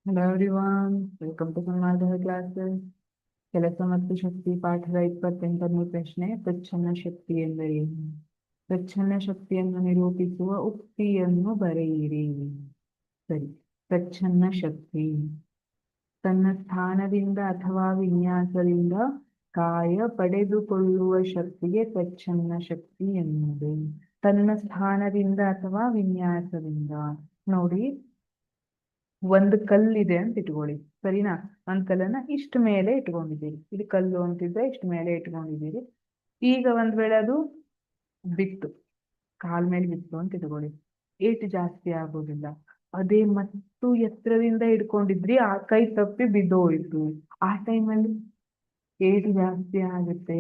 Hello everyone, welcome to Sanmadha classes. ಕೆಲಸ ಮತ್ತು ಶಕ್ತಿ ಪಾಠದ 28ನೇ ಪ್ರಶ್ನೆ. ಪ್ರಚ್ಛನ್ನ ಶಕ್ತಿ ಎಂದರೇನು? ಪ್ರಚ್ಛನ್ನ ಶಕ್ತಿಯನ್ನು ನಿರೂಪಿಸುವ ಉಕ್ತಿಯನ್ನು ಬರೆಯಿರಿ. ಸರಿ. ಪ್ರಚ್ಛನ್ನ ಶಕ್ತಿ ತನ್ನ ಸ್ಥಾನದಿಂದ ಅಥವಾ ವಿನ್ಯಾಸದಿಂದ ಕಾಯ ಪಡೆದುಕೊಳ್ಳುವ ಶಕ್ತಿಗೆ ಪ್ರಚ್ಛನ್ನ ಶಕ್ತಿ ಎನ್ನುವುದು. ತನ್ನ ಸ್ಥಾನದಿಂದ ಅಥವಾ ವಿನ್ಯಾಸದಿಂದ. ನೋಡಿ, ಒಂದು ಕಲ್ಲಿದೆ ಅಂತ ಇಟ್ಕೊಳ್ಳಿ, ಸರಿನಾ? ಒಂದ್ ಕಲ್ಲನ್ನ ಇಷ್ಟ ಮೇಲೆ ಇಟ್ಕೊಂಡಿದ್ದೀರಿ. ಇದು ಕಲ್ಲು ಅಂತಿದ್ರೆ ಇಷ್ಟ ಮೇಲೆ ಇಟ್ಕೊಂಡಿದ್ದೀರಿ. ಈಗ ಒಂದ್ ವೇಳೆ ಅದು ಬಿತ್ತು, ಕಾಲ್ ಮೇಲೆ ಬಿತ್ತು ಅಂತ ಇಟ್ಕೊಳ್ಳಿ, ಏಟು ಜಾಸ್ತಿ ಆಗೋದಿಲ್ಲ. ಅದೇ ಮತ್ತು ಎತ್ತರದಿಂದ ಇಟ್ಕೊಂಡಿದ್ರಿ, ಆ ಕೈ ತಪ್ಪಿ ಬಿದ್ದೋಯ್ತು, ಆ ಟೈಮಲ್ಲಿ ಏಟು ಜಾಸ್ತಿ ಆಗುತ್ತೆ.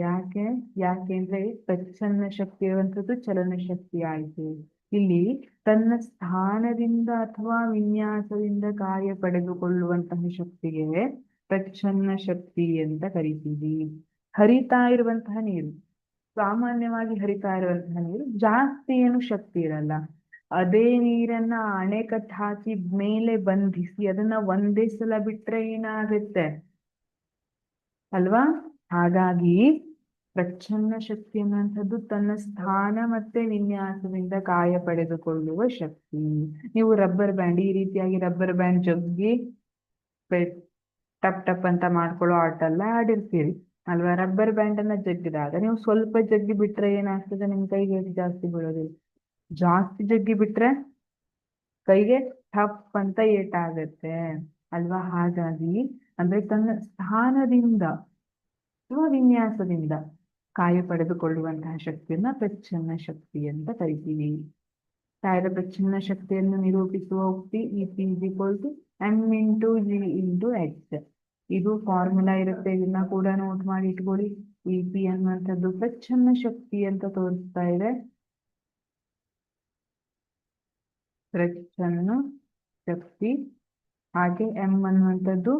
ಯಾಕೆ ಅಂದ್ರೆ ಪ್ರಚ್ಛನ್ನ ಶಕ್ತಿ ಇರುವಂತದ್ದು ಚಲನ ಶಕ್ತಿ ಆಯ್ತು. ಇಲ್ಲಿ ತನ್ನ ಸ್ಥಾನದಿಂದ ಅಥವಾ ವಿನ್ಯಾಸದಿಂದ ಕಾರ್ಯ ಪಡೆದುಕೊಳ್ಳುವಂತಹ ಶಕ್ತಿಗೆ ಪ್ರಚ್ಛನ್ನ ಶಕ್ತಿ ಅಂತ ಕರಿತೀವಿ. ಹರಿತಾ ಇರುವಂತಹ ನೀರು, ಸಾಮಾನ್ಯವಾಗಿ ಹರಿತಾ ಇರುವಂತಹ ನೀರು ಜಾಸ್ತಿ ಏನು ಶಕ್ತಿ ಇರಲ್ಲ. ಅದೇ ನೀರನ್ನ ಅಣೆಕಟ್ಟು ಹಾಕಿ ಮೇಲೆ ಬಂಧಿಸಿ ಅದನ್ನ ಒಂದೇ ಸಲ ಬಿಟ್ರೆ ಏನಾಗುತ್ತೆ ಅಲ್ವಾ? ಹಾಗಾಗಿ ಪ್ರಚ್ಛನ್ನ ಶಕ್ತಿ ಅನ್ನುವಂಥದ್ದು ತನ್ನ ಸ್ಥಾನ ಮತ್ತೆ ವಿನ್ಯಾಸದಿಂದ ಕಾರ್ಯ ಪಡೆದುಕೊಳ್ಳುವ ಶಕ್ತಿ. ನೀವು ರಬ್ಬರ್ ಬ್ಯಾಂಡ್, ಈ ರೀತಿಯಾಗಿ ರಬ್ಬರ್ ಬ್ಯಾಂಡ್ ಜಗ್ಗಿ ಟಪ್ ಟಪ್ ಅಂತ ಮಾಡ್ಕೊಳ್ಳೋ ಆಟ ಎಲ್ಲ ಆಡಿರ್ತೀರಿ ಅಲ್ವಾ? ರಬ್ಬರ್ ಬ್ಯಾಂಡ್ ಅನ್ನ ಜಗ್ಗಿದಾಗ ನೀವು ಸ್ವಲ್ಪ ಜಗ್ಗಿ ಬಿಟ್ರೆ ಏನಾಗ್ತದೆ, ನಿಮ್ ಕೈಗೆ ಜಾಸ್ತಿ ಬೀಳೋದಿಲ್ಲ. ಜಾಸ್ತಿ ಜಗ್ಗಿ ಬಿಟ್ರೆ ಕೈಗೆ ಟಪ್ ಅಂತ ಏಟಾಗತ್ತೆ ಅಲ್ವಾ? ಹಾಗಾಗಿ ಅಂದ್ರೆ ತನ್ನ ಸ್ಥಾನದಿಂದ ಅಥವಾ ವಿನ್ಯಾಸದಿಂದ ಕಾರ್ಯ ಪಡೆದುಕೊಳ್ಳುವಂತಹ ಶಕ್ತಿಯನ್ನ ಪ್ರಚ್ಛನ್ನ ಶಕ್ತಿ ಅಂತ ಕರಿತೀವಿ. ಕಾರ್ಯದ ಪ್ರಚ್ಛನ್ನ ಶಕ್ತಿಯನ್ನು ನಿರೂಪಿಸುವ ಉಕ್ತಿ E/m×G/H. ಇದು ಫಾರ್ಮುಲಾ ಇರುತ್ತೆ, ಇದನ್ನ ಕೂಡ ನೋಟ್ ಮಾಡಿ ಇಟ್ಕೊಳ್ಳಿ. EP ಅನ್ನುವಂಥದ್ದು ಪ್ರಚ್ಛನ್ನ ಶಕ್ತಿ ಅಂತ ತೋರಿಸ್ತಾ ಇದೆ. ಪ್ರಚ್ಛನ್ನ ಶಕ್ತಿ. ಹಾಗೆ M ಅನ್ನುವಂಥದ್ದು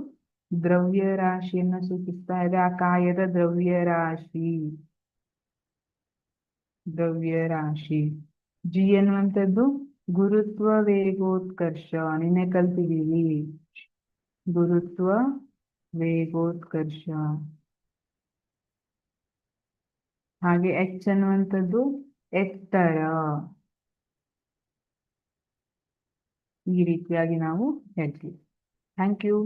ದ್ರವ್ಯ ರಾಶಿಯನ್ನ ಸೂಚಿಸ್ತಾ ಇದೆ, ಆ ಕಾಯದ ದ್ರವ್ಯ ರಾಶಿ. G ಅನ್ನುವಂಥದ್ದು ಗುರುತ್ವ ವೇಗೋತ್ಕರ್ಷ, ನಿನ್ನೆ ಕಲ್ತಿದ್ದೀವಿ, ಗುರುತ್ವ ವೇಗೋತ್ಕರ್ಷ. ಹಾಗೆ H ಅನ್ನುವಂಥದ್ದು ಎತ್ತರ. ಈ ರೀತಿಯಾಗಿ ನಾವು ಹೇಳ್ತೀವಿ. Thank you.